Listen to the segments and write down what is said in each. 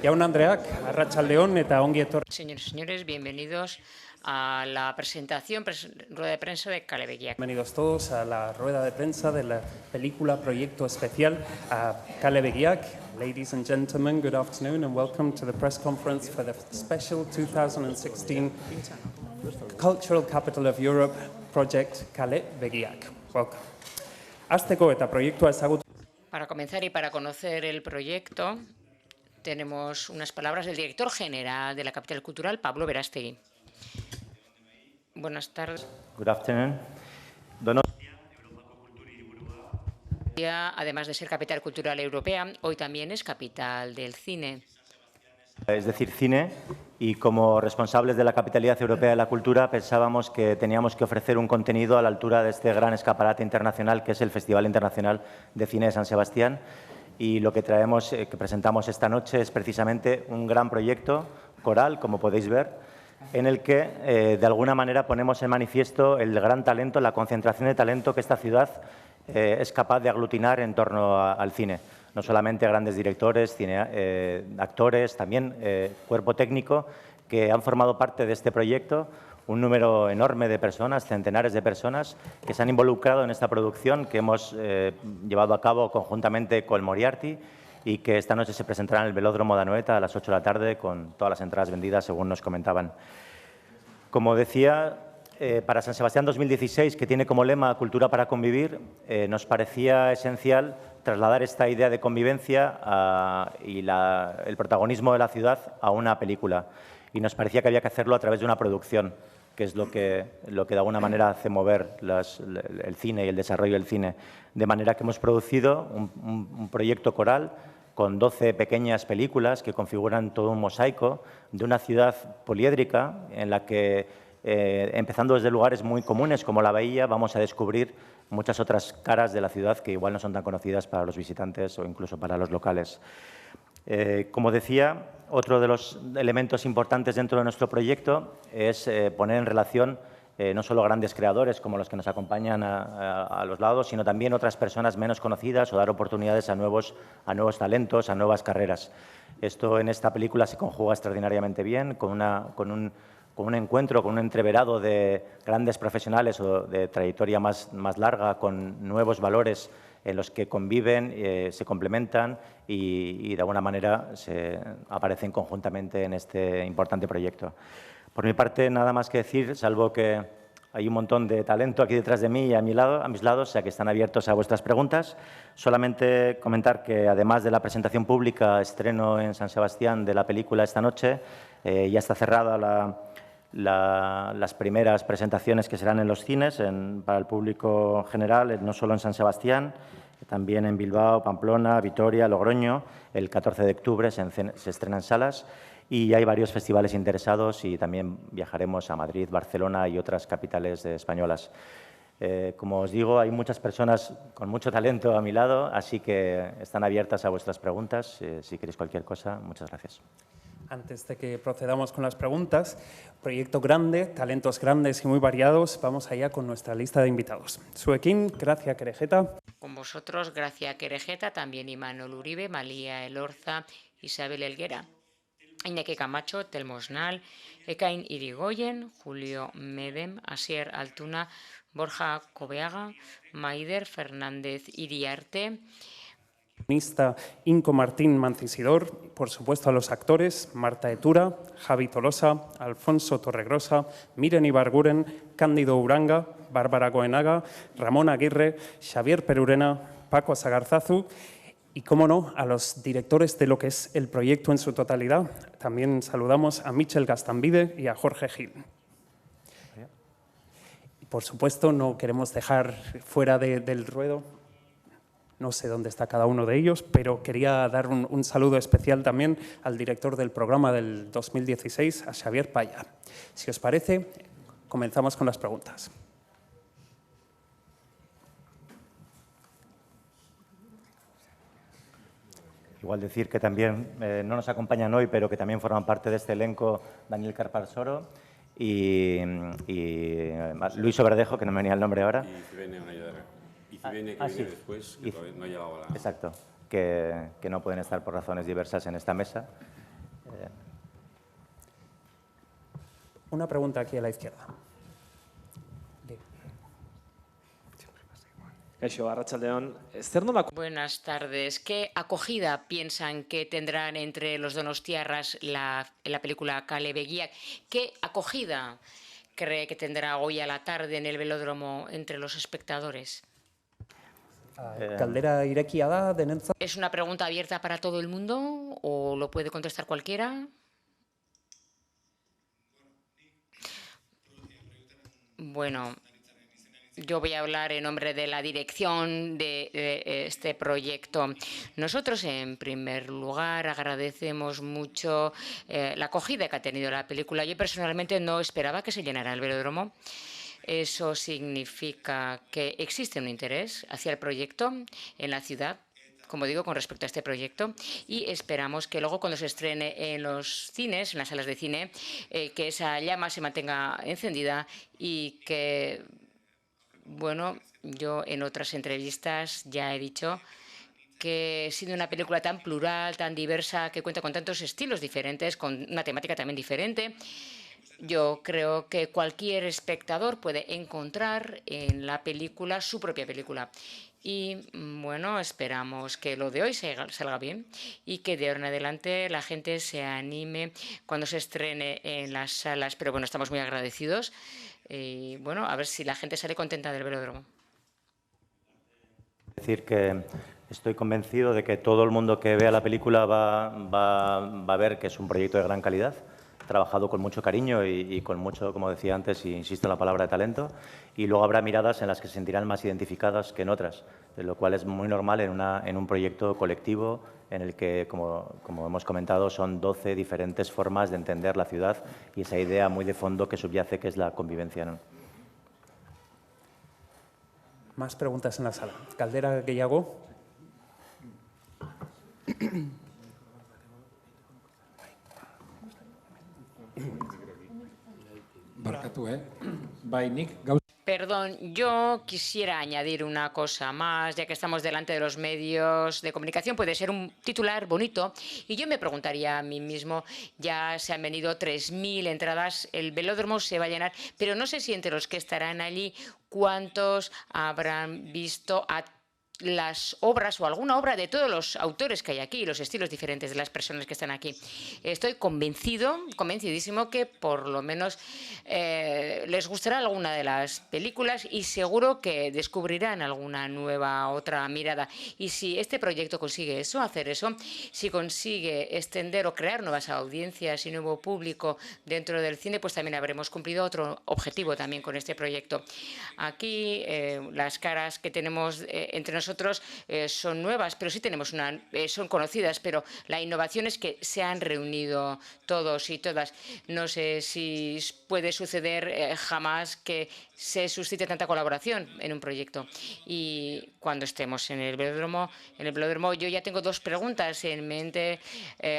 Jaun Andreak, arratsaldeon eta ongi etorri. Señores y señores, bienvenidos a la presentación, rueda de prensa de Kale Begiak. Bienvenidos todos a la rueda de prensa de la película Proyecto Especial a Kale Begiak. Ladies and gentlemen, good afternoon and welcome to the press conference for the special 2016 Cultural Capital of Europe Project Kale Begiak. Welcome. Hasteko eta proiektua ezagutu. Para comenzar y para conocer el proyecto, tenemos unas palabras del director general de la Capital Cultural, Pablo Verástegui. Buenas tardes. Good afternoon. Además de ser capital cultural europea, hoy también es capital del cine. Es decir, cine, y como responsables de la Capitalidad Europea de la Cultura pensábamos que teníamos que ofrecer un contenido a la altura de este gran escaparate internacional que es el Festival Internacional de Cine de San Sebastián. Y lo que traemos, que presentamos esta noche es precisamente un gran proyecto coral, como podéis ver, en el que de alguna manera ponemos en manifiesto el gran talento, la concentración de talento que esta ciudad es capaz de aglutinar en torno al cine. No solamente grandes directores, actores, también cuerpo técnico que han formado parte de este proyecto, un número enorme de personas, centenares de personas que se han involucrado en esta producción que hemos llevado a cabo conjuntamente con Moriarty y que esta noche se presentará en el Velódromo de Anoeta a las 8 de la tarde con todas las entradas vendidas, según nos comentaban. Como decía, para San Sebastián 2016, que tiene como lema Cultura para convivir, nos parecía esencial trasladar esta idea de convivencia y el protagonismo de la ciudad a una película. Y nos parecía que había que hacerlo a través de una producción, que es lo que de alguna manera hace mover el cine y el desarrollo del cine. De manera que hemos producido un proyecto coral con 12 pequeñas películas que configuran todo un mosaico de una ciudad poliédrica en la que, empezando desde lugares muy comunes como la Bahía, vamos a descubrir muchas otras caras de la ciudad que igual no son tan conocidas para los visitantes o incluso para los locales. Como decía, otro de los elementos importantes dentro de nuestro proyecto es poner en relación no solo grandes creadores como los que nos acompañan a los lados, sino también otras personas menos conocidas o dar oportunidades a nuevos talentos, a nuevas carreras. Esto en esta película se conjuga extraordinariamente bien con un encuentro, con un entreverado de grandes profesionales o de trayectoria más larga, con nuevos valores en los que conviven, se complementan y de alguna manera se aparecen conjuntamente en este importante proyecto. Por mi parte, nada más que decir, salvo que hay un montón de talento aquí detrás de mí y a mis lados, o sea que están abiertos a vuestras preguntas. Solamente comentar que, además de la presentación pública, estreno en San Sebastián de la película esta noche, ya está cerrada las primeras presentaciones que serán en los cines para el público general, no solo en San Sebastián, también en Bilbao, Pamplona, Vitoria, Logroño. El 14 de octubre se estrena en salas y hay varios festivales interesados y también viajaremos a Madrid, Barcelona y otras capitales españolas. Como os digo, hay muchas personas con mucho talento a mi lado, así que están abiertas a vuestras preguntas. Si queréis cualquier cosa, muchas gracias. Antes de que procedamos con las preguntas, proyecto grande, talentos grandes y muy variados, vamos allá con nuestra lista de invitados. Zuekin, Gracia Querejeta. Con vosotros, Gracia Querejeta, también Imanol Uribe, Malía Elorza, Isabel Helguera, Iñaki Camacho, Telmo Osnal, Ekain Irigoyen, Julio Medem, Asier Altuna, Borja Cobeaga, Maider Fernández Iriarte, Inco Martín Mancisidor, por supuesto a los actores, Marta Etura, Javi Tolosa, Alfonso Torregrosa, Miren Ibarguren, Cándido Uranga, Bárbara Goenaga, Ramón Aguirre, Xavier Perurena, Paco Sagarzazu y, cómo no, a los directores de lo que es el proyecto en su totalidad. También saludamos a Michel Gastambide y a Jorge Gil. Y, por supuesto, no queremos dejar fuera del ruedo. No sé dónde está cada uno de ellos, pero quería dar un saludo especial también al director del programa del 2016, a Xavier Paya. Si os parece, comenzamos con las preguntas. Igual decir que también no nos acompañan hoy, pero que también forman parte de este elenco Daniel Carparsoro y Luis Obradejo, que no me venía el nombre ahora. Y Cibene, que viene después, que todavía no ha llegado a la... Exacto, que no pueden estar por razones diversas en esta mesa. Una pregunta aquí a la izquierda. Kaixo, arratsaldeon. Buenas tardes. ¿Qué acogida piensan que tendrán entre los donostiarras la película Kale Begiak? ¿Qué acogida cree que tendrá hoy a la tarde en el velódromo entre los espectadores? Galdera irekia da denentzat? ¿Es una pregunta abierta para todo el mundo o lo puede contestar cualquiera? Bueno, yo voy a hablar en nombre de la dirección de este proyecto. Nosotros, en primer lugar, agradecemos mucho la acogida que ha tenido la película. Yo personalmente no esperaba que se llenara el velódromo. Eso significa que existe un interés hacia el proyecto en la ciudad, como digo, con respecto a este proyecto, y esperamos que luego cuando se estrene en los cines, en las salas de cine, que esa llama se mantenga encendida y que, bueno, yo en otras entrevistas ya he dicho que siendo una película tan plural, tan diversa, que cuenta con tantos estilos diferentes, con una temática también diferente, yo creo que cualquier espectador puede encontrar en la película su propia película. Y bueno, esperamos que lo de hoy salga bien y que de ahora en adelante la gente se anime cuando se estrene en las salas. Pero bueno, estamos muy agradecidos. Y bueno, a ver si la gente sale contenta del velódromo. Decir que estoy convencido de que todo el mundo que vea la película va a ver que es un proyecto de gran calidad, trabajado con mucho cariño y con mucho, como decía antes, y insisto en la palabra, de talento, y luego habrá miradas en las que se sentirán más identificadas que en otras, lo cual es muy normal en un proyecto colectivo en el que, como hemos comentado, son 12 diferentes formas de entender la ciudad y esa idea muy de fondo que subyace, que es la convivencia, ¿no? Más preguntas en la sala. Galdera gehiago? Perdón, yo quisiera añadir una cosa más, ya que estamos delante de los medios de comunicación, puede ser un titular bonito, y yo me preguntaría a mí mismo, ya se han vendido 3.000 entradas, el velódromo se va a llenar, pero no sé si entre los que estarán allí, cuántos habrán visto a las obras o alguna obra de todos los autores que hay aquí, los estilos diferentes de las personas que están aquí. Estoy convencidísimo que por lo menos les gustará alguna de las películas y seguro que descubrirán alguna nueva, otra mirada. Y si este proyecto consigue eso, hacer eso, si consigue extender o crear nuevas audiencias y nuevo público dentro del cine, pues también habremos cumplido otro objetivo también con este proyecto. Aquí las caras que tenemos entre nosotros son nuevas, pero sí tenemos son conocidas, pero la innovación es que se han reunido todos y todas. No sé si puede suceder jamás que se suscite tanta colaboración en un proyecto. Y cuando estemos en el velódromo, yo ya tengo dos preguntas en mente.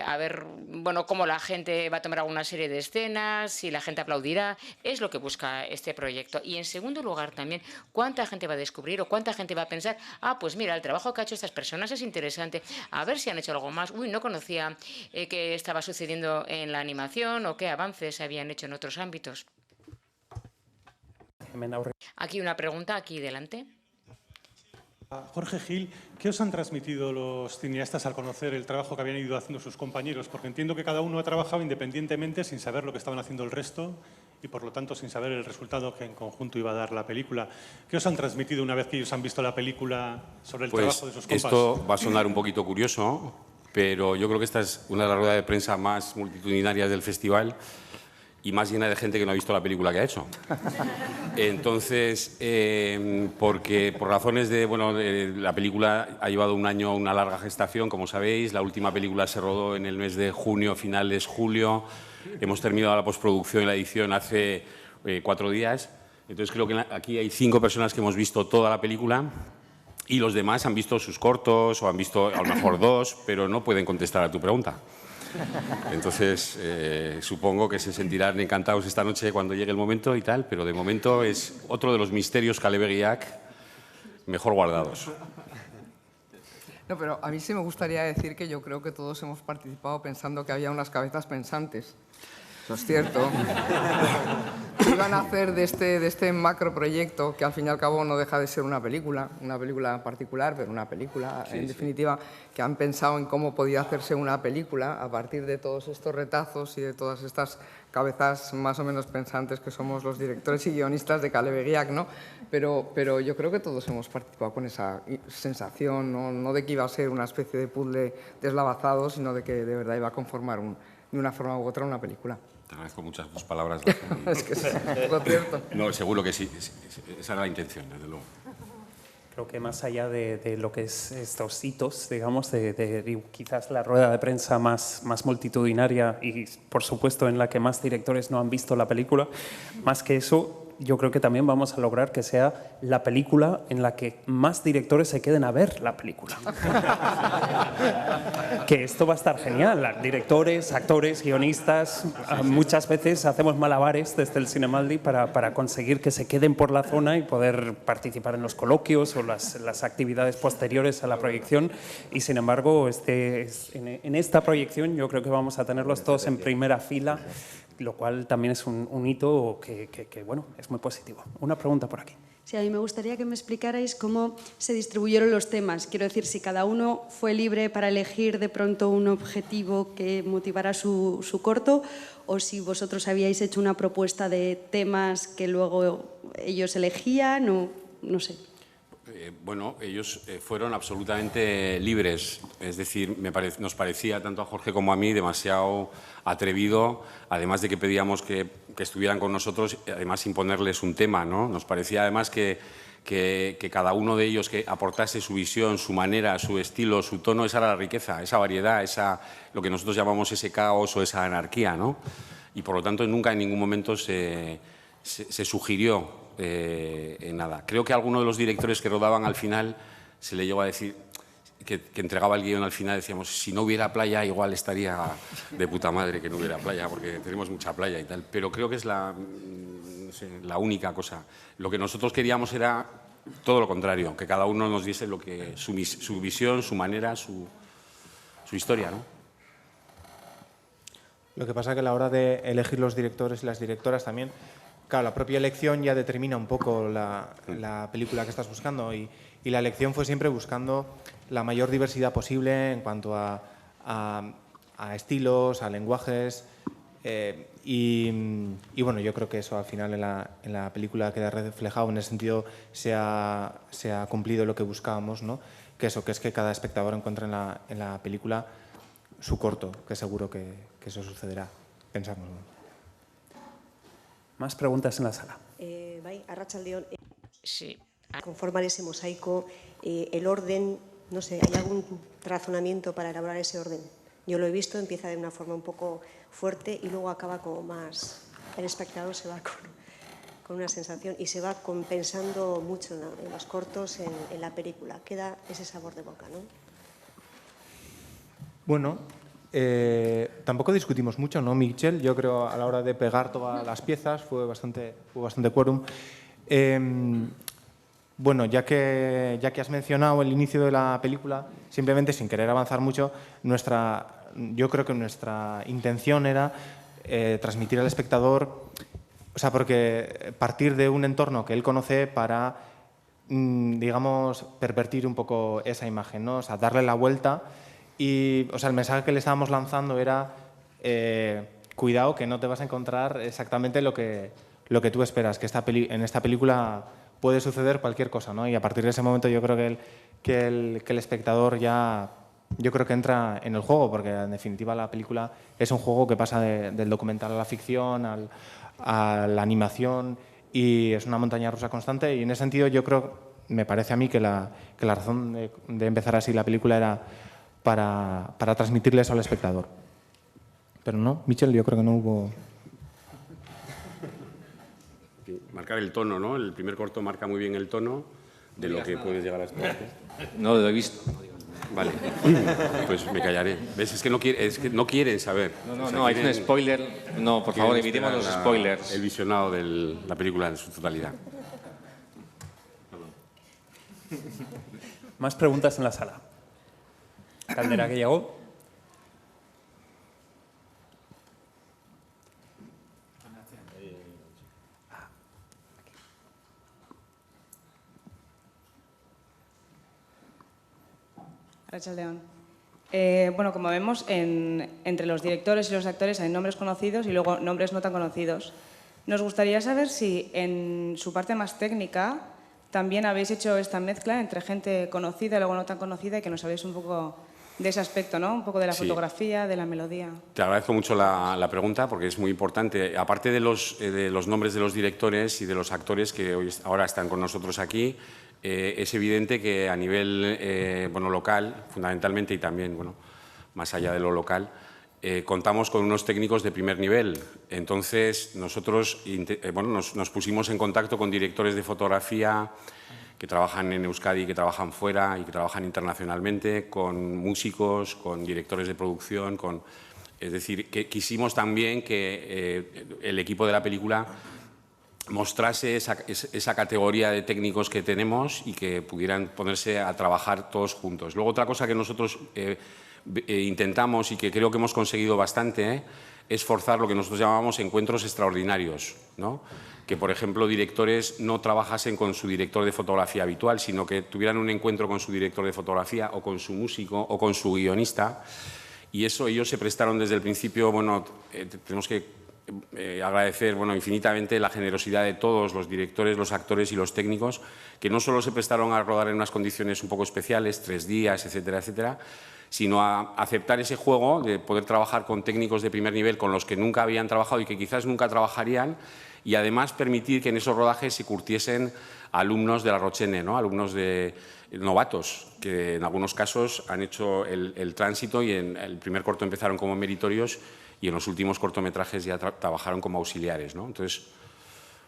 A ver, bueno, cómo la gente va a tomar alguna serie de escenas, si la gente aplaudirá. Es lo que busca este proyecto. Y en segundo lugar también, ¿cuánta gente va a descubrir o cuánta gente va a pensar, pues mira, el trabajo que ha hecho estas personas es interesante, a ver si han hecho algo más? Uy, no conocía qué estaba sucediendo en la animación o qué avances se habían hecho en otros ámbitos. Aquí una pregunta, aquí delante. Jorge Gil, ¿qué os han transmitido los cineastas al conocer el trabajo que habían ido haciendo sus compañeros? Porque entiendo que cada uno ha trabajado independientemente sin saber lo que estaban haciendo el resto y, por lo tanto, sin saber el resultado que en conjunto iba a dar la película. ¿Qué os han transmitido una vez que ellos han visto la película sobre el trabajo de sus compas? Esto va a sonar un poquito curioso, pero yo creo que esta es una de las ruedas de prensa más multitudinarias del festival y más llena de gente que no ha visto la película que ha hecho. Entonces, porque por razones la película ha llevado un año, una larga gestación, como sabéis. La última película se rodó en el mes de junio, finales julio. Hemos terminado la postproducción y la edición hace 4 días. Entonces, creo que aquí hay 5 personas que hemos visto toda la película y los demás han visto sus cortos o han visto a lo mejor 2, pero no pueden contestar a tu pregunta. Entonces, supongo que se sentirán encantados esta noche cuando llegue el momento y tal, pero de momento es otro de los misterios Kale Begiak mejor guardados. No, pero a mí sí me gustaría decir que yo creo que todos hemos participado pensando que había unas cabezas pensantes. Eso es cierto. Iban a hacer de este macroproyecto, que al fin y al cabo no deja de ser una película particular, pero una película, en definitiva, que han pensado en cómo podía hacerse una película a partir de todos estos retazos y de todas estas cabezas más o menos pensantes que somos los directores y guionistas de Kale Begiak, ¿no? Pero yo creo que todos hemos participado con esa sensación, no de que iba a ser una especie de puzzle deslavazado, sino de que de verdad iba a conformar de una forma u otra una película. Te agradezco muchas tus palabras. Es que es lo cierto. No, seguro que sí. Esa era la intención, desde luego. Creo que más allá de lo que es estos hitos, digamos, de quizás la rueda de prensa más multitudinaria y, por supuesto, en la que más directores no han visto la película, más que eso, yo creo que también vamos a lograr que sea la película en la que más directores se queden a ver la película. Que esto va a estar genial. Directores, actores, guionistas, muchas veces hacemos malabares desde el Cinemaldi para conseguir que se queden por la zona y poder participar en los coloquios o las actividades posteriores a la proyección. Y sin embargo, en esta proyección yo creo que vamos a tenerlos todos en primera fila, lo cual también es un hito que, bueno, es muy positivo. Una pregunta por aquí. Sí, a mí me gustaría que me explicarais cómo se distribuyeron los temas. Quiero decir, si cada uno fue libre para elegir de pronto un objetivo que motivara su corto, o si vosotros habíais hecho una propuesta de temas que luego ellos elegían, o no sé. Bueno, ellos fueron absolutamente libres, es decir, nos parecía tanto a Jorge como a mí demasiado atrevido, además de que pedíamos que estuvieran con nosotros, además imponerles un tema, ¿no? Nos parecía además que cada uno de ellos que aportase su visión, su manera, su estilo, su tono, esa era la riqueza, esa variedad, lo que nosotros llamamos ese caos o esa anarquía, ¿no? Y por lo tanto nunca en ningún momento se sugirió en nada. Creo que a alguno de los directores que rodaban al final se le llegó a decir que entregaba el guión al final, decíamos, si no hubiera playa igual estaría de puta madre que no hubiera playa, porque tenemos mucha playa y tal. Pero creo que es la única cosa. Lo que nosotros queríamos era todo lo contrario, que cada uno nos diese su visión, su manera, su historia, ¿no? Lo que pasa es que a la hora de elegir los directores y las directoras también, claro, la propia elección ya determina un poco la película que estás buscando y la elección fue siempre buscando la mayor diversidad posible en cuanto a estilos, a lenguajes y bueno, yo creo que eso al final en la película queda reflejado, en ese sentido se ha cumplido lo que buscábamos, ¿no? Que es que cada espectador encuentre en la película su corto, que seguro que eso sucederá, pensamos, ¿no? Más preguntas en la sala. Bai, arratsaldeon. Sí. Conformar ese mosaico, el orden, no sé, ¿hay algún razonamiento para elaborar ese orden? Yo lo he visto, empieza de una forma un poco fuerte y luego acaba como más... El espectador se va con una sensación y se va compensando mucho en los cortos, en la película. Queda ese sabor de boca, ¿no? Bueno, tampoco discutimos mucho, ¿no, Michel? Yo creo a la hora de pegar todas las piezas fue bastante quórum. Bueno, ya que has mencionado el inicio de la película, simplemente sin querer avanzar mucho, yo creo que nuestra intención era transmitir al espectador, o sea, porque partir de un entorno que él conoce para, digamos, pervertir un poco esa imagen, ¿no? O sea, darle la vuelta. Y, o sea, el mensaje que le estábamos lanzando era cuidado que no te vas a encontrar exactamente lo que tú esperas, que en esta película puede suceder cualquier cosa, ¿no? Y a partir de ese momento yo creo que el espectador ya, yo creo que entra en el juego, porque en definitiva la película es un juego que pasa del documental a la ficción, a la animación, y es una montaña rusa constante, y en ese sentido yo creo, me parece a mí que la razón de empezar así la película era para transmitirle eso al espectador. Pero no, Michel, yo creo que no hubo... Marcar el tono, ¿no? El primer corto marca muy bien el tono de lo que puedes llegar a esperar. No lo he visto. Vale, pues me callaré. ¿Ves? Es que no quieren saber. No, hay un spoiler. No, por favor, evitemos los spoilers. El visionado de la película en su totalidad. Más preguntas en la sala. Galdera gehiago? Arratsaldeon. Bueno, como vemos, entre los directores y los actores hay nombres conocidos y luego nombres no tan conocidos. Nos gustaría saber si en su parte más técnica también habéis hecho esta mezcla entre gente conocida y luego no tan conocida y que nos habléis un poco de ese aspecto, ¿no? Un poco de la fotografía, de la melodía. Te agradezco mucho la pregunta porque es muy importante. Aparte de los nombres de los directores y de los actores que ahora están con nosotros aquí, es evidente que a nivel local, fundamentalmente, y también más allá de lo local, contamos con unos técnicos de primer nivel. Entonces, nosotros nos pusimos en contacto con directores de fotografía que trabajan en Euskadi, que trabajan fuera y que trabajan internacionalmente, con músicos, con directores de producción, es decir, que quisimos también que el equipo de la película mostrase esa categoría de técnicos que tenemos y que pudieran ponerse a trabajar todos juntos. Luego, otra cosa que nosotros intentamos y que creo que hemos conseguido bastante es forzar lo que nosotros llamamos encuentros extraordinarios, ¿no? Que, por ejemplo, directores no trabajasen con su director de fotografía habitual, sino que tuvieran un encuentro con su director de fotografía o con su músico o con su guionista. Y eso ellos se prestaron desde el principio. Tenemos que agradecer infinitamente la generosidad de todos los directores, los actores y los técnicos, que no solo se prestaron a rodar en unas condiciones un poco especiales, 3 días, etcétera, etcétera, sino a aceptar ese juego de poder trabajar con técnicos de primer nivel con los que nunca habían trabajado y que quizás nunca trabajarían, y además permitir que en esos rodajes se curtiesen alumnos de la Rochene, ¿no? Alumnos novatos, que en algunos casos han hecho el tránsito y en el primer corto empezaron como meritorios y en los últimos cortometrajes ya trabajaron como auxiliares, ¿no? Entonces,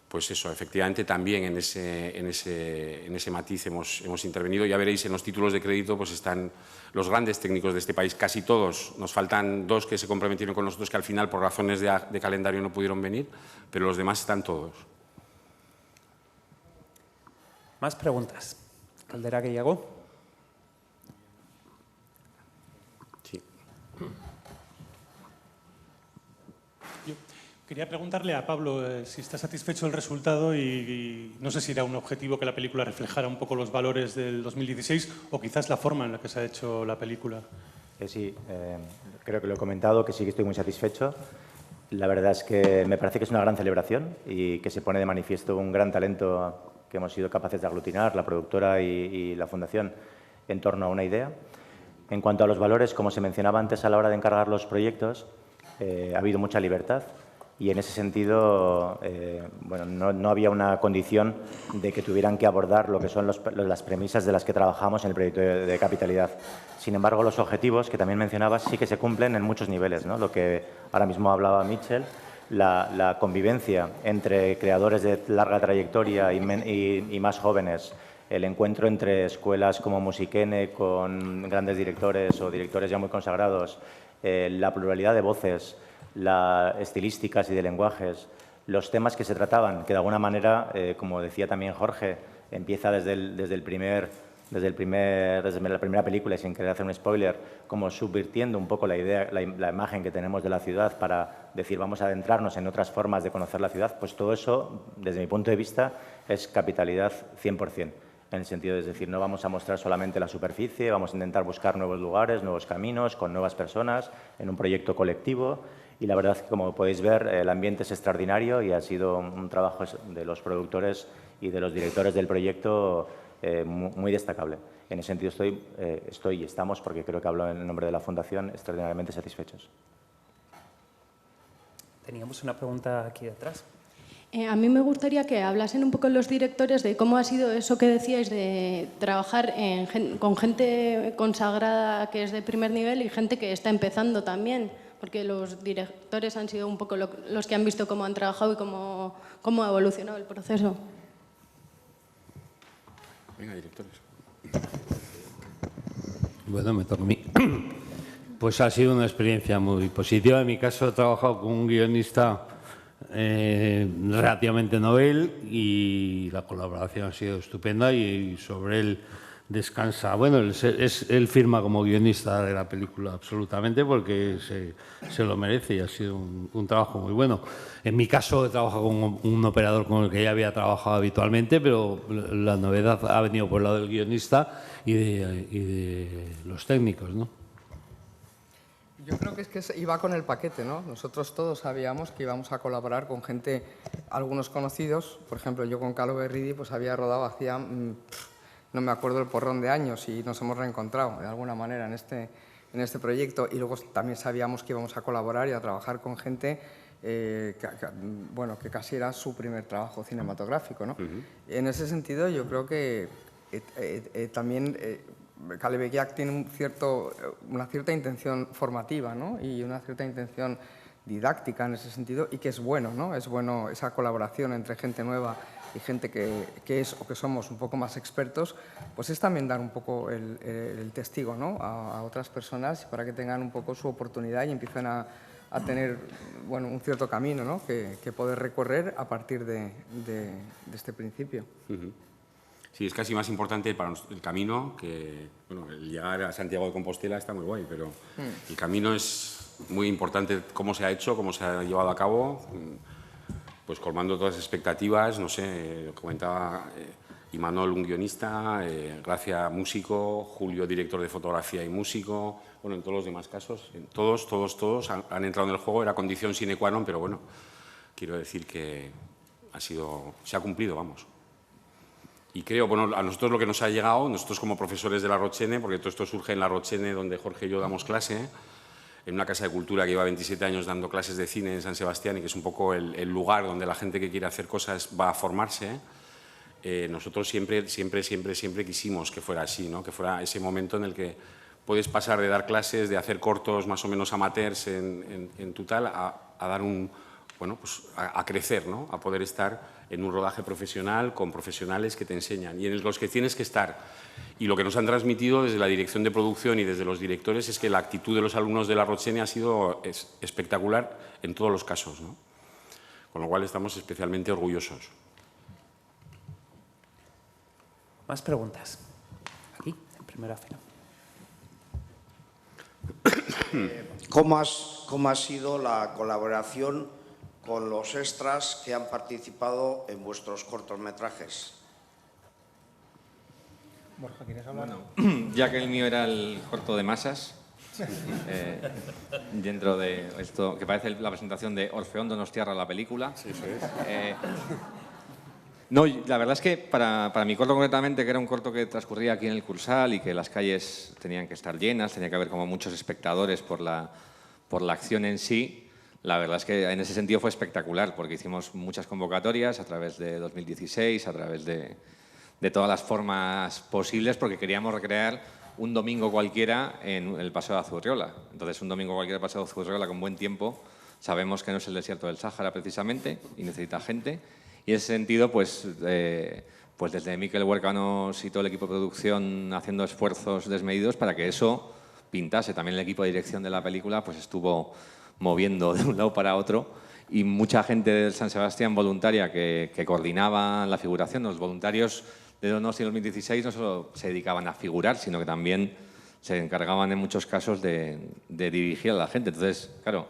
pues eso, efectivamente también en ese matiz hemos intervenido. Ya veréis, en los títulos de crédito pues están los grandes técnicos de este país, casi todos. Nos faltan 2 que se comprometieron con nosotros, que al final por razones de calendario no pudieron venir, pero los demás están todos. Más preguntas. Galdera gehiago? Sí. Quería preguntarle a Pablo si está satisfecho del resultado y no sé si era un objetivo que la película reflejara un poco los valores del 2016 o quizás la forma en la que se ha hecho la película. Sí, creo que lo he comentado, que sí que estoy muy satisfecho. La verdad es que me parece que es una gran celebración y que se pone de manifiesto un gran talento que hemos sido capaces de aglutinar, la productora y la fundación, en torno a una idea. En cuanto a los valores, como se mencionaba antes a la hora de encargar los proyectos, ha habido mucha libertad. Y en ese sentido, no había una condición de que tuvieran que abordar lo que son las premisas de las que trabajamos en el proyecto de capitalidad. Sin embargo, los objetivos que también mencionabas sí que se cumplen en muchos niveles, ¿no? Lo que ahora mismo hablaba Mitchell, la convivencia entre creadores de larga trayectoria y más jóvenes, el encuentro entre escuelas como Musikene con grandes directores o directores ya muy consagrados, la pluralidad de voces, las estilísticas y de lenguajes, los temas que se trataban, que de alguna manera, como decía también Jorge, empieza desde la primera película, y sin querer hacer un spoiler, como subvirtiendo un poco la idea, la imagen que tenemos de la ciudad para decir vamos a adentrarnos en otras formas de conocer la ciudad, pues todo eso, desde mi punto de vista, es capitalidad 100%. En el sentido de decir, no vamos a mostrar solamente la superficie, vamos a intentar buscar nuevos lugares, nuevos caminos, con nuevas personas, en un proyecto colectivo. Y la verdad es que, como podéis ver, el ambiente es extraordinario y ha sido un trabajo de los productores y de los directores del proyecto muy destacable. En ese sentido estoy y estamos, porque creo que hablo en el nombre de la Fundación, extraordinariamente satisfechos. Teníamos una pregunta aquí detrás. A mí me gustaría que hablasen un poco los directores de cómo ha sido eso que decíais de trabajar con gente consagrada que es de primer nivel y gente que está empezando también, porque los directores han sido un poco los que han visto cómo han trabajado y cómo ha evolucionado el proceso. Venga, directores. Bueno, me toca a mí. Pues ha sido una experiencia muy positiva. En mi caso he trabajado con un guionista relativamente novel y la colaboración ha sido estupenda y sobre él descansa. Bueno, él firma como guionista de la película absolutamente porque se lo merece y ha sido un trabajo muy bueno. En mi caso he trabajado con un operador con el que ya había trabajado habitualmente, pero la novedad ha venido por el lado del guionista y de los técnicos, ¿no? Yo creo que es que iba con el paquete, ¿no? Nosotros todos sabíamos que íbamos a colaborar con gente, algunos conocidos. Por ejemplo, yo con Carlo Berridi pues había rodado hacía, no me acuerdo el porrón de años, y nos hemos reencontrado de alguna manera en este proyecto. Y luego también sabíamos que íbamos a colaborar y a trabajar con gente que casi era su primer trabajo cinematográfico, ¿no? En ese sentido, yo creo que también Kale Begiak tiene una cierta intención formativa, ¿no? Y una cierta intención didáctica en ese sentido, y que es bueno, ¿no? Es bueno esa colaboración entre gente nueva y gente que es o que somos un poco más expertos, pues es también dar un poco el testigo, ¿no? a otras personas para que tengan un poco su oportunidad y empiecen a tener un cierto camino, ¿no? que poder recorrer a partir de este principio. Sí, es casi más importante para el camino que el llegar a Santiago de Compostela está muy guay, pero el camino es muy importante, cómo se ha hecho, cómo se ha llevado a cabo, pues colmando todas las expectativas. No sé, lo comentaba Imanol, un guionista, Gracia, músico, Julio, director de fotografía y músico, bueno, en todos los demás casos, todos han entrado en el juego, era condición sine qua non, pero bueno, quiero decir que se ha cumplido, vamos. Y creo, a nosotros lo que nos ha llegado, nosotros como profesores de La Rochene, porque todo esto surge en La Rochene, donde Jorge y yo damos clase, en una casa de cultura que lleva 27 años dando clases de cine en San Sebastián y que es un poco el lugar donde la gente que quiere hacer cosas va a formarse. Nosotros siempre quisimos que fuera así, ¿no? Que fuera ese momento en el que puedes pasar de dar clases, de hacer cortos más o menos amateurs en tu tal, a dar a crecer, ¿no? A poder estar en un rodaje profesional con profesionales que te enseñan y en los que tienes que estar. Y lo que nos han transmitido desde la dirección de producción y desde los directores es que la actitud de los alumnos de La Rochene ha sido espectacular en todos los casos, ¿no? Con lo cual estamos especialmente orgullosos. Más preguntas. Aquí, en primera fila. ¿Cómo ha sido la colaboración con los extras que han participado en vuestros cortometrajes? Borja, ¿quieres hablar? Bueno, ya que el mío era el corto de masas, dentro de esto, que parece la presentación de Orfeón Donostiarra, la película. Sí, sí. No, la verdad es que para mi corto concretamente, que era un corto que transcurría aquí en el Cursal y que las calles tenían que estar llenas, tenía que haber como muchos espectadores por la acción en sí, la verdad es que en ese sentido fue espectacular, porque hicimos muchas convocatorias a través de 2016, a través de todas las formas posibles, porque queríamos recrear un domingo cualquiera en el Paseo de Azurriola. Entonces, un domingo cualquiera en el Paseo de Azurriola con buen tiempo, sabemos que no es el desierto del Sáhara precisamente y necesita gente. Y en ese sentido, pues desde Miquel Huercanos y todo el equipo de producción haciendo esfuerzos desmedidos para que eso pintase. También el equipo de dirección de la película pues estuvo moviendo de un lado para otro y mucha gente del San Sebastián voluntaria que coordinaba la figuración. Los voluntarios de Donosti en 2016 no solo se dedicaban a figurar, sino que también se encargaban en muchos casos de dirigir a la gente. Entonces, claro,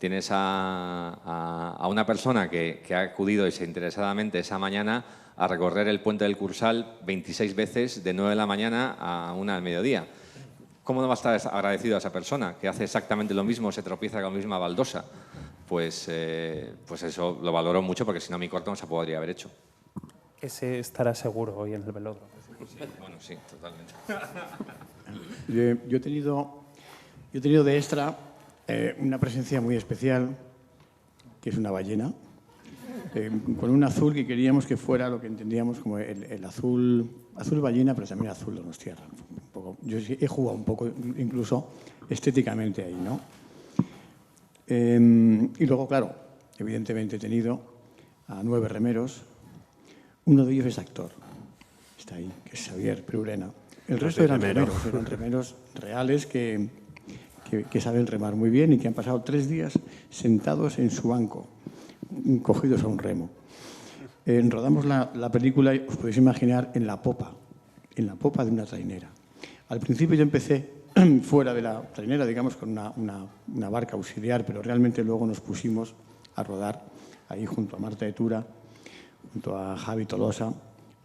tienes a una persona que ha acudido desinteresadamente esa mañana a recorrer el puente del Cursal 26 veces de 9 de la mañana a 1 del mediodía. ¿Cómo no va a estar agradecido a esa persona que hace exactamente lo mismo, se tropieza con la misma baldosa? Pues eso lo valoro mucho porque si no mi corto no se podría haber hecho. Ese estará seguro hoy en el velódromo. Sí, bueno, sí, totalmente. Yo he tenido de extra una presencia muy especial, que es una ballena, con un azul que queríamos que fuera lo que entendíamos como el azul ballena, pero también azul donostiarra. Yo he jugado un poco incluso estéticamente ahí, ¿no? Y luego, claro, evidentemente he tenido a 9 remeros. Uno de ellos es actor, está ahí, que es Xavier Preurena. El resto eran remeros reales que saben remar muy bien y que han pasado 3 días sentados en su banco, cogidos a un remo. Rodamos la película, os podéis imaginar, en la popa en la popa de una trainera. Al principio yo empecé fuera de la trainera, digamos, con una barca auxiliar, pero realmente luego nos pusimos a rodar ahí junto a Marta de Tura, junto a Javi Tolosa,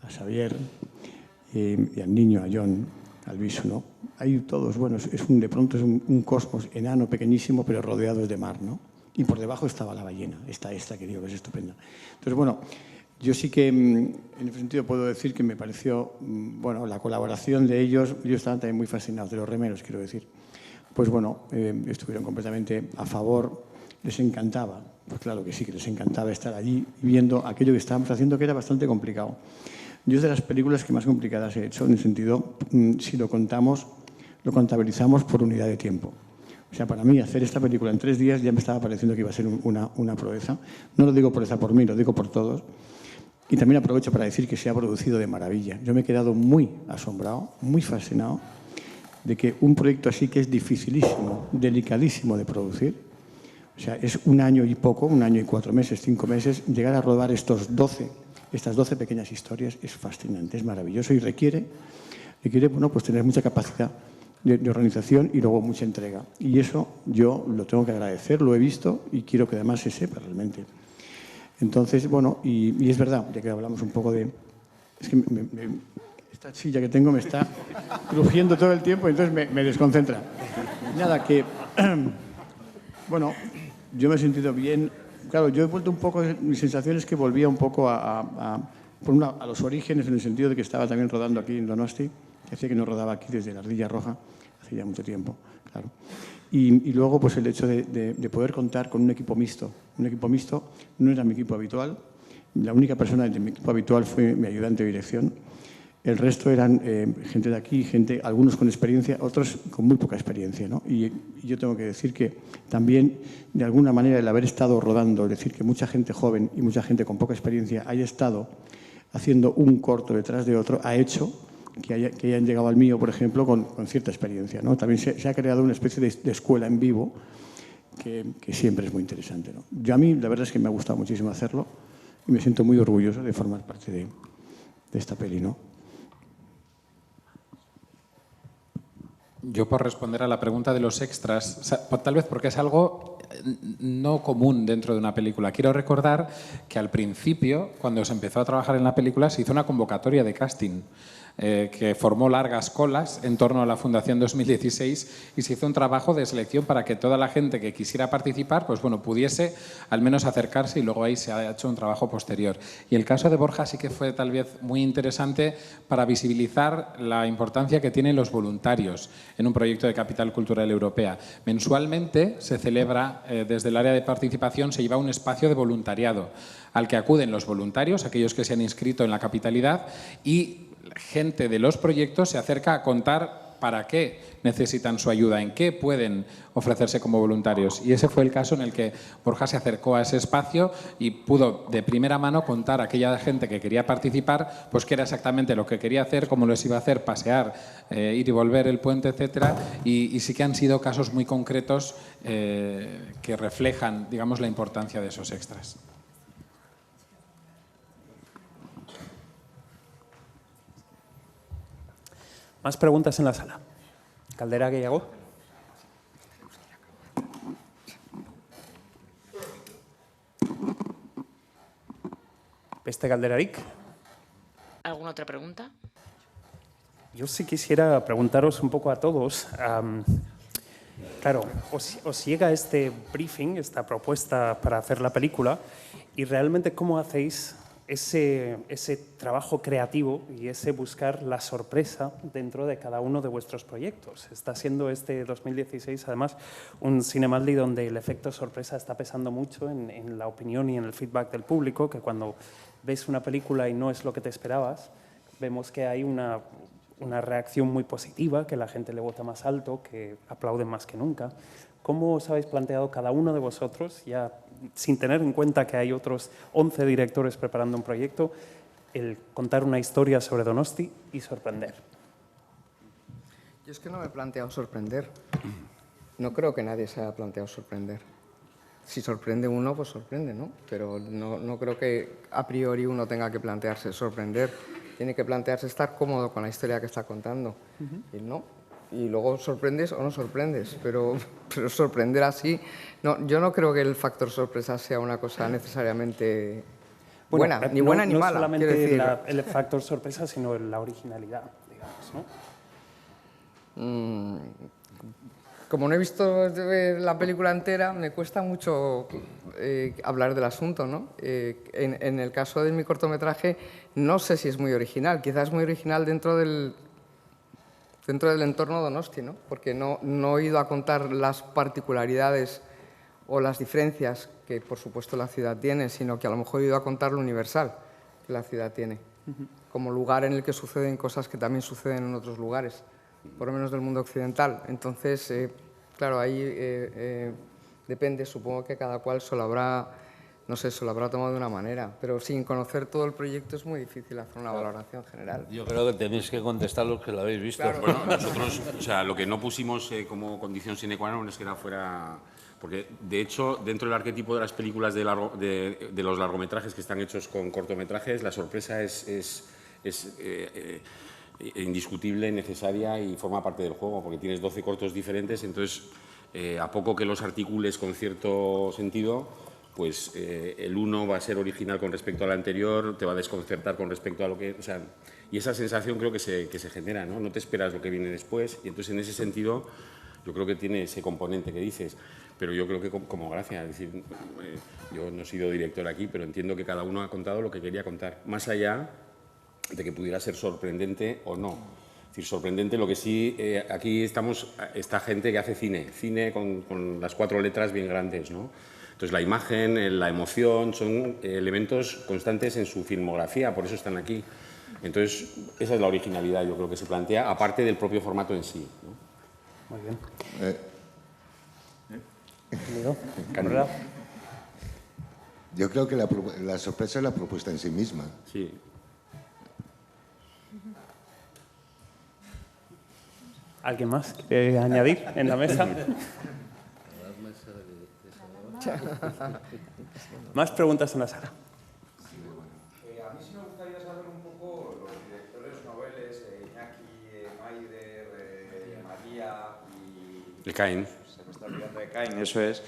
a Xavier y al niño, a John, al Bisu, ¿no? Ahí todos, bueno, de pronto es un cosmos enano, pequeñísimo, pero rodeado de mar, ¿no? Y por debajo estaba la ballena, esta que digo que es estupenda. Entonces, bueno, yo sí que en ese sentido puedo decir que me pareció, bueno, la colaboración de ellos estaban también muy fascinados, de los remeros, quiero decir. Pues bueno, estuvieron completamente a favor, les encantaba, pues claro que sí, que les encantaba estar allí viendo aquello que estábamos haciendo, que era bastante complicado. Yo es de las películas que más complicadas he hecho, en el sentido, si lo contabilizamos por unidad de tiempo. O sea, para mí hacer esta película en 3 días ya me estaba pareciendo que iba a ser una proeza. No lo digo proeza por mí, lo digo por todos. Y también aprovecho para decir que se ha producido de maravilla. Yo me he quedado muy asombrado, muy fascinado de que un proyecto así, que es dificilísimo, delicadísimo de producir, o sea, es 1 año y poco, 1 año y 4 meses, 5 meses, llegar a rodar estas 12 pequeñas historias es fascinante, es maravilloso y requiere bueno, pues tener mucha capacidad de organización y luego mucha entrega. Y eso yo lo tengo que agradecer, lo he visto y quiero que además se sepa realmente. Entonces, bueno, y es verdad, ya que hablamos un poco de... Es que esta silla que tengo me está crujiendo todo el tiempo y entonces me desconcentra. Nada, que... Bueno, yo me he sentido bien. Claro, yo he vuelto un poco... Mi sensación es que volvía un poco a los orígenes, en el sentido de que estaba también rodando aquí en Donosti, que hacía que no rodaba aquí desde la Ardilla Roja, hace ya mucho tiempo, claro. Y luego, pues el hecho de poder contar con un equipo mixto. Un equipo mixto no era mi equipo habitual. La única persona de mi equipo habitual fue mi ayudante de dirección. El resto eran gente de aquí, algunos con experiencia, otros con muy poca experiencia, ¿no? Y yo tengo que decir que también, de alguna manera, el haber estado rodando, es decir, que mucha gente joven y mucha gente con poca experiencia haya estado haciendo un corto detrás de otro, ha hecho que hayan llegado al mío, por ejemplo, con cierta experiencia, ¿no? También se ha creado una especie de escuela en vivo que siempre es muy interesante, ¿no? Yo a mí, la verdad es que me ha gustado muchísimo hacerlo y me siento muy orgulloso de formar parte de esta peli, ¿no? Yo, por responder a la pregunta de los extras, tal vez porque es algo no común dentro de una película. Quiero recordar que al principio, cuando se empezó a trabajar en la película, se hizo una convocatoria de casting que formó largas colas en torno a la Fundación 2016 y se hizo un trabajo de selección para que toda la gente que quisiera participar, pues bueno, pudiese al menos acercarse, y luego ahí se ha hecho un trabajo posterior. Y el caso de Borja sí que fue tal vez muy interesante para visibilizar la importancia que tienen los voluntarios en un proyecto de Capital Cultural Europea. Mensualmente se celebra, desde el área de participación, se lleva un espacio de voluntariado al que acuden los voluntarios, aquellos que se han inscrito en la capitalidad, y gente de los proyectos se acerca a contar para qué necesitan su ayuda, en qué pueden ofrecerse como voluntarios. Y ese fue el caso en el que Borja se acercó a ese espacio y pudo de primera mano contar a aquella gente que quería participar, pues qué era exactamente lo que quería hacer, cómo les iba a hacer pasear, ir y volver el puente, etcétera. Y sí que han sido casos muy concretos que reflejan, digamos, la importancia de esos extras. Más preguntas en la sala. Caldera gehiago. Beste galderarik. ¿Alguna otra pregunta? Yo sí quisiera preguntaros un poco a todos. Claro, os llega este briefing, esta propuesta para hacer la película, y realmente cómo hacéis ese trabajo creativo y ese buscar la sorpresa dentro de cada uno de vuestros proyectos. Está siendo este 2016, además, un Cinemaldi donde el efecto sorpresa está pesando mucho en la opinión y en el feedback del público, que cuando ves una película y no es lo que te esperabas, vemos que hay una reacción muy positiva, que la gente le vota más alto, que aplauden más que nunca. ¿Cómo os habéis planteado cada uno de vosotros, ya sin tener en cuenta que hay otros 11 directores preparando un proyecto, el contar una historia sobre Donosti y sorprender? Yo es que no me he planteado sorprender. No creo que nadie se haya planteado sorprender. Si sorprende uno, pues sorprende, ¿no? Pero no creo que a priori uno tenga que plantearse sorprender. tiene que plantearse estar cómodo con la historia que está contando. Y no. Y luego sorprendes o no sorprendes, pero sorprender así... No, yo no creo que el factor sorpresa sea una cosa necesariamente buena, ni buena ni no mala. No solamente decir, el factor sorpresa, sino la originalidad, digamos, ¿no? Como no he visto la película entera, me cuesta mucho hablar del asunto, ¿no? En el caso de mi cortometraje, no sé si es muy original. Quizás es muy original dentro del entorno Donosti, ¿no? Porque no he ido a contar las particularidades o las diferencias que, por supuesto, la ciudad tiene, sino que a lo mejor he ido a contar lo universal que la ciudad tiene, como lugar en el que suceden cosas que también suceden en otros lugares, por lo menos del mundo occidental. Entonces, claro, ahí depende, supongo que cada cual se lo habrá tomado de una manera, pero sin conocer todo el proyecto es muy difícil hacer una valoración general. Yo creo que tenéis que contestar los que lo habéis visto. Claro. Bueno, nosotros, o sea, lo que no pusimos como condición sine qua non es que fuera... Porque, de hecho, dentro del arquetipo de las películas de los largometrajes que están hechos con cortometrajes, la sorpresa es indiscutible, necesaria y forma parte del juego, porque tienes 12 cortos diferentes, entonces, a poco que los articules con cierto sentido, pues el uno va a ser original con respecto al anterior, te va a desconcertar con respecto a lo que... O sea, y esa sensación creo que se genera, ¿no? No te esperas lo que viene después y entonces en ese sentido yo creo que tiene ese componente que dices, pero yo creo que como gracia, es decir, yo no he sido director aquí, pero entiendo que cada uno ha contado lo que quería contar, más allá de que pudiera ser sorprendente o no. Es decir, sorprendente, lo que sí, aquí está gente que hace cine con las 4 letras bien grandes, ¿no? Entonces, la imagen, la emoción, son elementos constantes en su filmografía, por eso están aquí. Entonces, esa es la originalidad, yo creo que se plantea, aparte del propio formato en sí, ¿no? Muy bien. Yo creo que la sorpresa es la propuesta en sí misma. Sí. ¿Alguien más quiere añadir en la mesa? Más preguntas en la sala. A mí sí me gustaría saber un poco los directores noveles, Iñaki, Maider, María y... Ekain. Se me está olvidando de Ekain, eso es.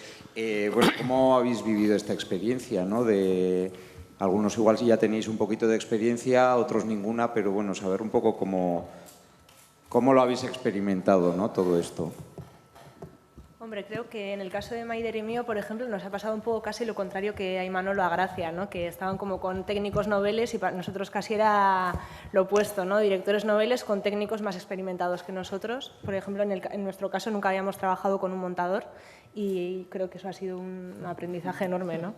Bueno, ¿cómo habéis vivido esta experiencia, no? De algunos igual ya tenéis un poquito de experiencia, otros ninguna, pero bueno, saber un poco cómo lo habéis experimentado, ¿no? Todo esto. Hombre, creo que en el caso de Maider y mío, por ejemplo, nos ha pasado un poco casi lo contrario que a Imanol o a Gracia, ¿no? Que estaban como con técnicos noveles y para nosotros casi era lo opuesto, ¿no? Directores noveles con técnicos más experimentados que nosotros. Por ejemplo, en nuestro caso nunca habíamos trabajado con un montador y creo que eso ha sido un aprendizaje enorme, ¿no?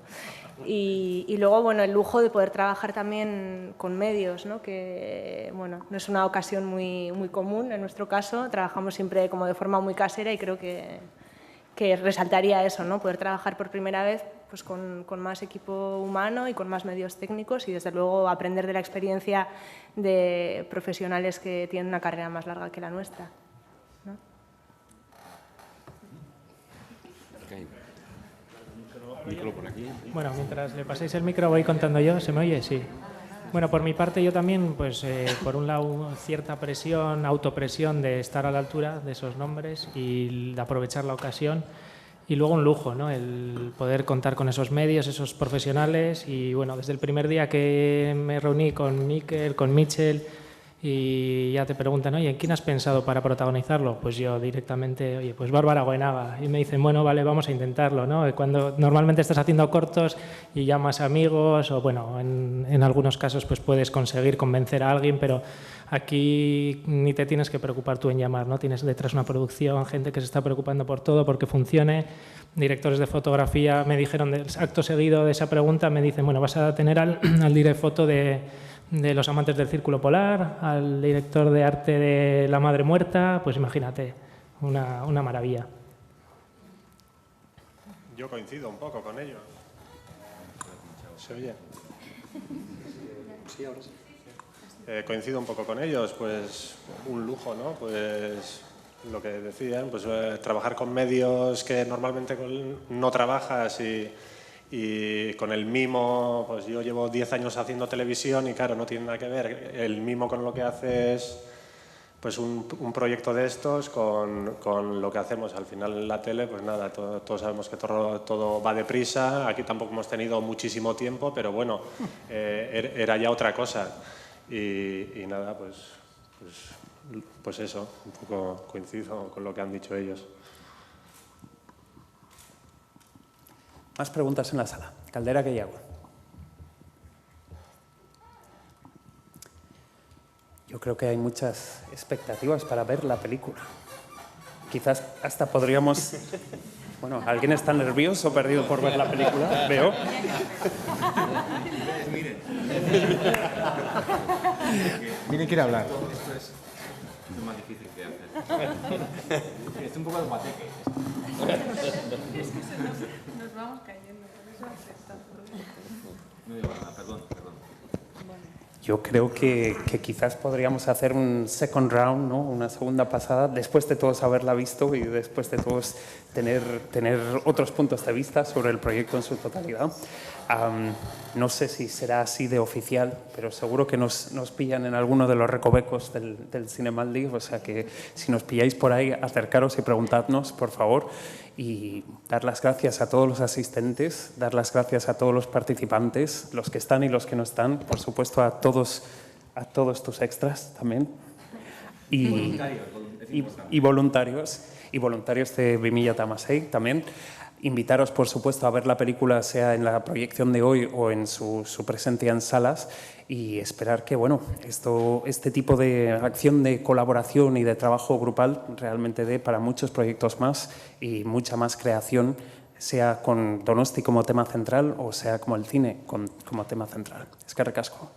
Y luego, bueno, el lujo de poder trabajar también con medios, ¿no? Que, bueno, no es una ocasión muy común en nuestro caso. Trabajamos siempre como de forma muy casera y creo que resaltaría eso, ¿no? Poder trabajar por primera vez pues, con más equipo humano y con más medios técnicos y, desde luego, aprender de la experiencia de profesionales que tienen una carrera más larga que la nuestra, ¿no? Micro por aquí. Bueno, mientras le paséis el micro voy contando yo. ¿Se me oye? Sí. Bueno, por mi parte yo también, pues por un lado cierta presión, autopresión de estar a la altura de esos nombres y de aprovechar la ocasión y luego un lujo, ¿no? El poder contar con esos medios, esos profesionales y bueno, desde el primer día que me reuní con Mikel, con Mitchell y ya te preguntan, oye, ¿en quién has pensado para protagonizarlo? Pues yo directamente, oye, pues Bárbara Goenaga. Y me dicen, bueno, vale, vamos a intentarlo, ¿no? Cuando normalmente estás haciendo cortos y llamas amigos o, bueno, en algunos casos pues puedes conseguir convencer a alguien, pero aquí ni te tienes que preocupar tú en llamar, ¿no? Tienes detrás una producción, gente que se está preocupando por todo, porque funcione. Directores de fotografía me dijeron, acto seguido de esa pregunta, me dicen, bueno, vas a tener al direcfoto de Los amantes del Círculo Polar, al director de arte de La Madre Muerta, pues imagínate, una maravilla. Yo coincido un poco con ello. ¿Se oye? Sí, ahora sí. Coincido un poco con ellos, pues un lujo, ¿no? Pues lo que decían, pues trabajar con medios que normalmente no trabajas y Y con el mimo, pues yo llevo 10 años haciendo televisión y claro, no tiene nada que ver el mimo con lo que haces, pues un proyecto de estos con lo que hacemos. Al final en la tele, pues nada, todos sabemos que todo va deprisa. Aquí tampoco hemos tenido muchísimo tiempo, pero bueno, era ya otra cosa. Y nada, pues eso, un poco coincido con lo que han dicho ellos. Más preguntas en la sala. Caldera, que hay agua. Yo creo que hay muchas expectativas para ver la película. Quizás hasta podríamos... Bueno, ¿alguien está nervioso o perdido por ver la película? Veo. Miren, quiere hablar. Esto es más difícil que hacer. Es un poco de guateque. Es que nos vamos cayendo. No digo nada, perdón. Yo creo que quizás podríamos hacer un second round, ¿no? Una segunda pasada, después de todos haberla visto y después de todos tener otros puntos de vista sobre el proyecto en su totalidad. No sé si será así de oficial, pero seguro que nos pillan en alguno de los recovecos del Cinemaldi, o sea que si nos pilláis por ahí, acercaros y preguntadnos, por favor, y dar las gracias a todos los asistentes, dar las gracias a todos los participantes, los que están y los que no están, por supuesto a todos tus extras también, y voluntarios de Vimilla Tamasei también. Invitaros, por supuesto, a ver la película, sea en la proyección de hoy o en su presencia en salas, y esperar que este tipo de acción de colaboración y de trabajo grupal realmente dé para muchos proyectos más y mucha más creación, sea con Donosti como tema central o sea como el cine como tema central. Eskerrik asko.